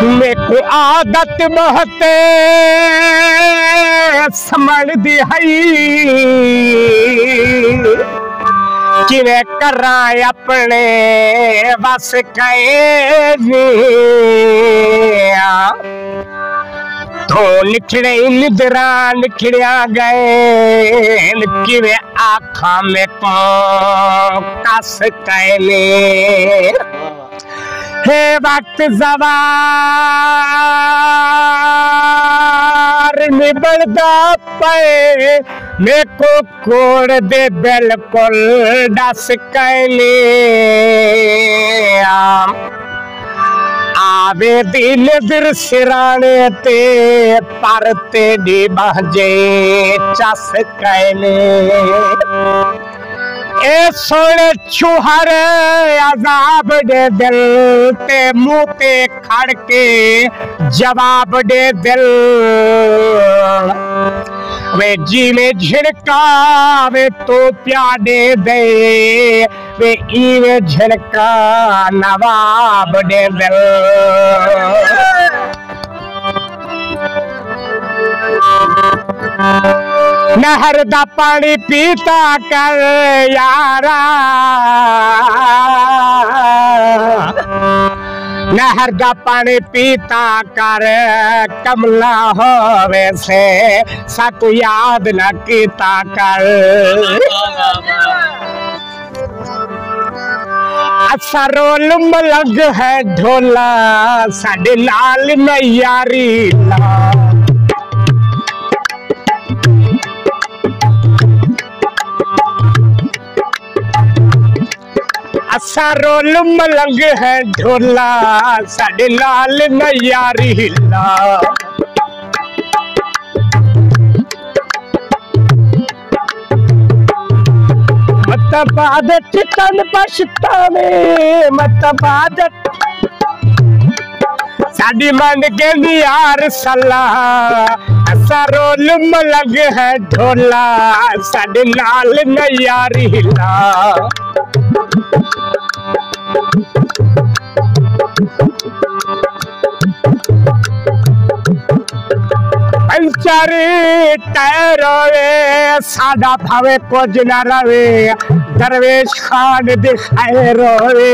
मेको आदत बहुत समझ दी हई किवे करा अपने बस कहे तो निखड़े निदरा निखड़िया गए किवे आखा में को कस कहने हे वक्त ज़वार निबड़दा पे मेको कोड़ दे बिल्कुल डस कहने आवे दिल दिर सिराने ते पर तेरी बहजे चस कहने ए सोने चूहर अजाब दे दिल ते मुंह पे खड़ के जवाब दे दिल वे जी में झिड़का वे तो प्यादे दे वे इवे झिड़का नवाब दे दिल नहर दा पानी पीता कर यारा नहर दा पानी पीता कर कमला होवे से साकू याद न कीता कर अच्छा रोल मलंग है ढोला साडे लाल नैयारी अच्छा रोल मलंग है ढोला साडे लाल नैयारी हिला मत बाद चितन पछतावे मत बाद साडी मन के यार सलाह अच्छा रोल मलंग है ढोला साडे लाल नैयारी हिला पंचर टायर रोवे सादा भावे कुछ न रवे दरवेश खान दिखाए रोवे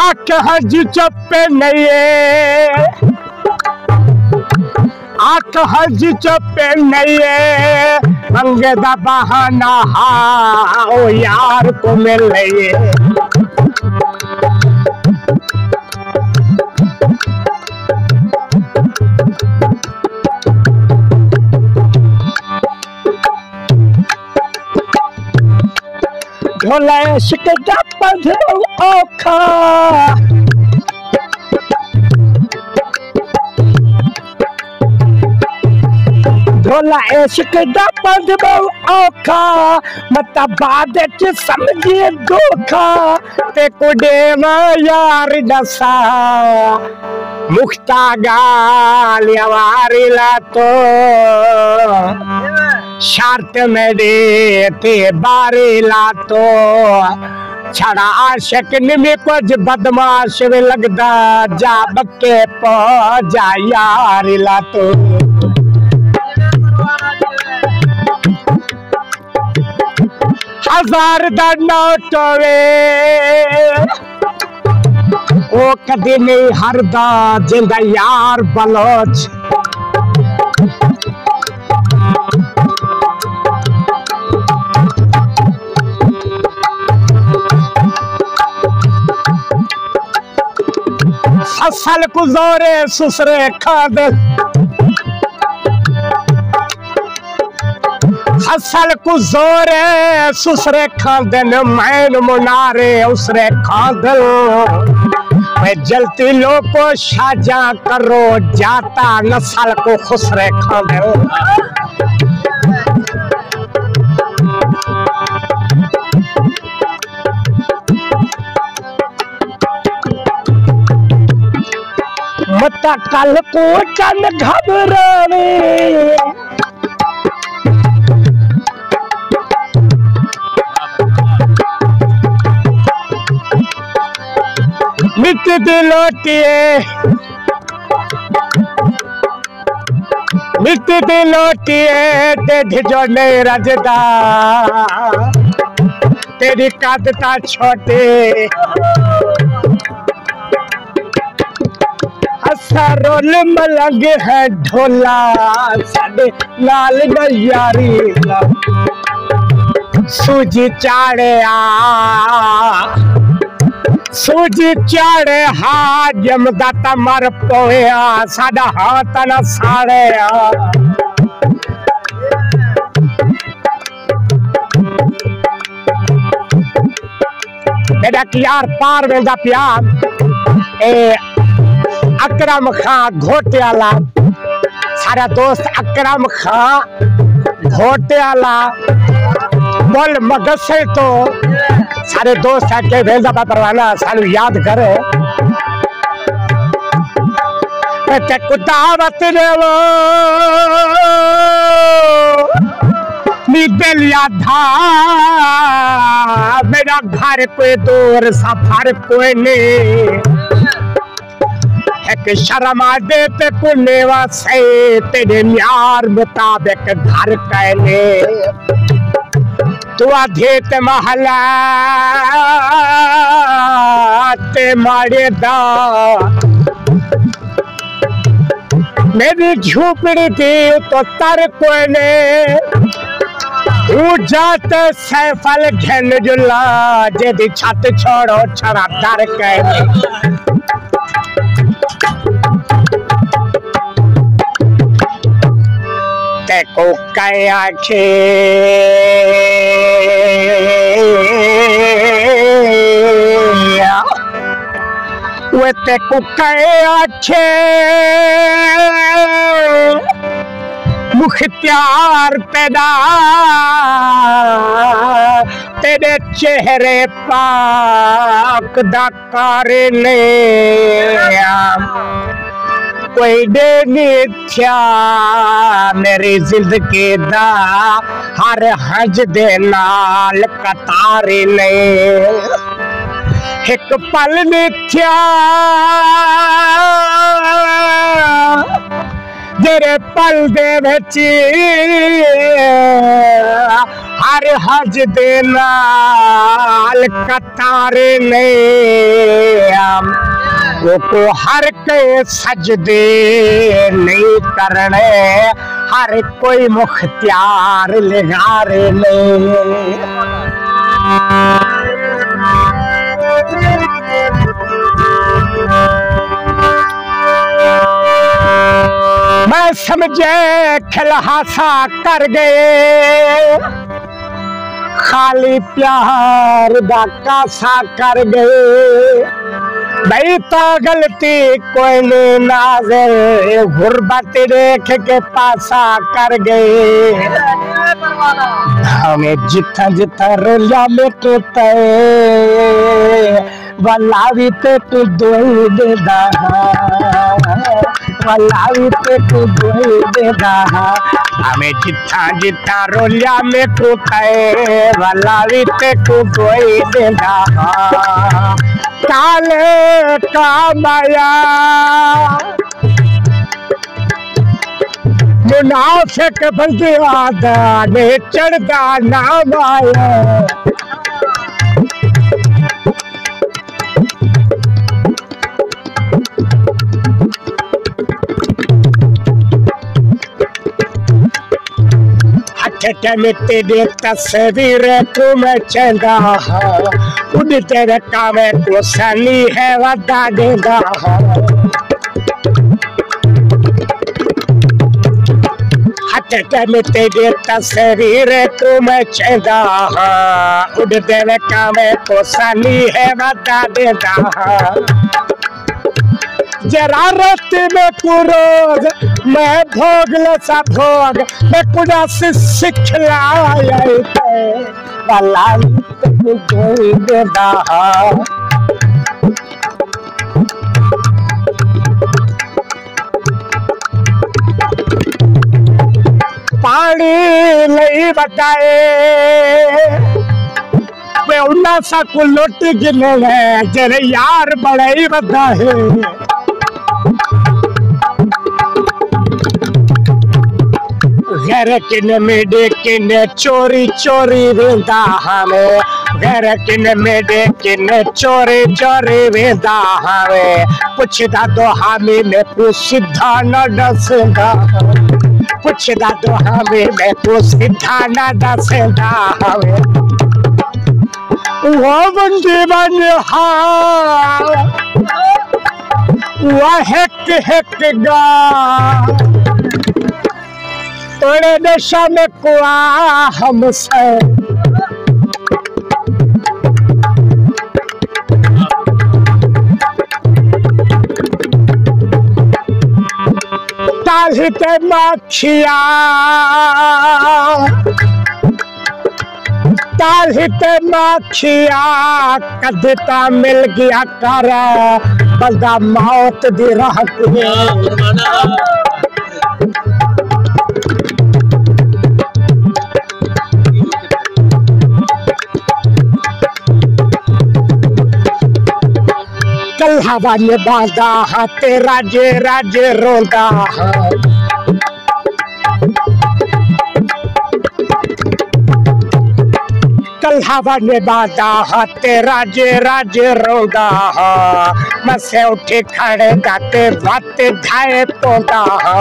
आंख हज चुप नहीं आंख हज चुप नहीं मंगे दा बहाना ओ यार को मिल रही ढोला इश्क दा पधरो औखा ढोला इश्क दा पधरो औखा मत बाद च समझे धोखा ते कुडे यार दसा मुख्ता गाल यारी ला तो शर्त में दे ते बारी ला तो छड़ा आशिक में कुछ बदमाश में लगदा जा बके पो जा यार ला तो हजार दा नोट वे ओ कदे नहीं हरदा जिंदा यार बलोच असल गुजारे सुसरे खाद असल गुजारे सुसरे खादन मैन मुनारे उसरे खादल मैं जलती लोगों शाजा करो जाता नस्ल को खुसरे खादल मत कल को चन घबरावे मिट्टी दी लोटिए मिट्टी दी लोटिए ढिढ जो नहीं रजदा तेरी कदता छोटे रोल मलंग है ढोला साडे लाल यारी सूजी चाड़े हा जमदाता मर पोया साडा हाथ न साड़े बेटा यार पार वेंदा प्यार ए अकरम खां घोटियाला सारा दोस्त अकरम खां घोटियाला बोल मगसे तो सारे दोस्त आके भेजा परवाना सानू याद करे ते कुदावत देवो निकलिया था मेरा घर कोई दूर सफर कोई नहीं एक शर्मा दे पे पुनेवा से तेरे म्यार मुताबिक घर कहने तू आधे ते महला ते मारे दा मेरी झोपड़ी थी तो तर कोई ने जाते सैफल घेन जुला जेदी छत छोड़ो छड़ा दर कहने को कया छे वे ते को कया छे मुख्तियार पैदा तेरे चेहरे पाक दा करने कोई नहीं थया मेरी जिंदगी दा हर हज दे नाल कतारे ने एक पल नहीं थया जेरे पल दे विच हर हज दे नाल कतारे ने वो को हर के सजदे नहीं करने हर कोई मुख्तियार लिगारे ले मैं समझे खिलहासा कर गए खाली प्यार दा कासा कर गए भाई तो गलती कोई नहीं नाज़र गुर्बत देख के पासा कर गए हमें जिथा जिथा रोलिया में तो वल्ला भी ते तू दोई दे वल्ला भी ते तू दोई दे हमें जिथा जिथा रोलिया में तो वल्ला भी ते तू दोई दे काले का माया मुनाफिक बंदियादा ने चढ़दा नाम आया में तेरे तस्वीर को मैं चंदा उड़ तेरे कामे को सनी है वदा देगा हट में तेरे तस्वीर को मैं चंदा उड़ तेरे कामे को सनी है वदा देगा जरा रात में कुरोग मैं भोग लसा भोग मैं कुड़ा से सिखलाया वाला कोई देदा पानी नहीं बताए वे उन्ना सा को लुट गिने जरे यार बड़ा ही बदा है घर किन मेडे किन चोरी चोरी वेंदा हमें घर किन मेडे किन चोरी चोरी वेंदा हमें पुछदा तो हमें मैं को सीधा न दसदा पुछदा तो हमें मैं को सीधा न दसदा हमें वो बंदी बन हा वो हेक गा तोड़े नशा में कुआ हमसे तालते माखिया कदता मिल गया कारा बंदा मौत दी राह कल हवा ने बांधा हा तेरा जे राजे रोंदा हा कल हवा ने बांधा हा तेरा जे राजे रोंदा हा मसे उठे खड़े दाते बाते ढाए तोंदा हा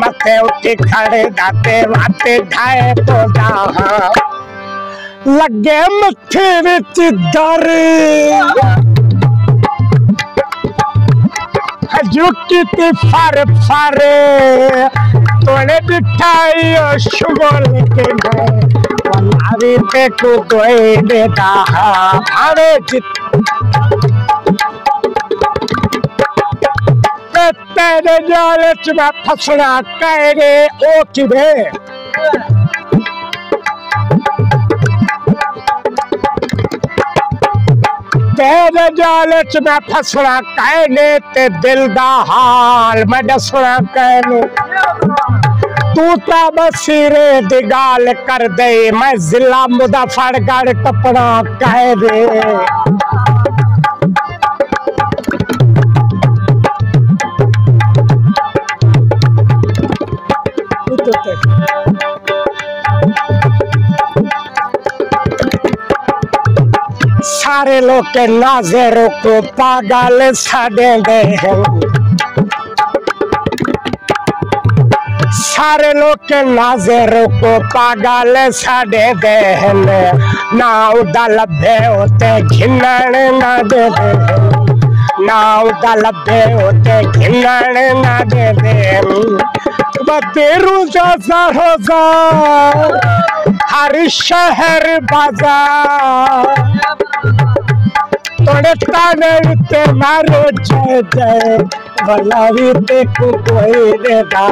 मसे उठे खड़े दाते बाते ढाए तोंदा हा लगे मथे विच दर जुकी फर फर तोड़े बिठाई और शुगल के गए वनावी पे को दोए देता भारे चित तेरे जालच में फसना कहे ओ किबे तेरे जालच में फसना कहने ते दिल दा हाल मैं दसना कहने तू ता बसीरे दी गाल कर दे मैं जिला मुजफ्फरगढ़ टपड़ा कह दे सारे लोग के नाज़रों को पागल साड़े दे सारे लोग के नाज़रों को पागल साड़े दे ना उदा लभे होते घिनण ना दे ना उदा लभे होते घिनण ना दे तेरू जैसा रोजा हर शहर बाजार तोड़े ताने ते मारो जय जय भला भी ते को कोई देता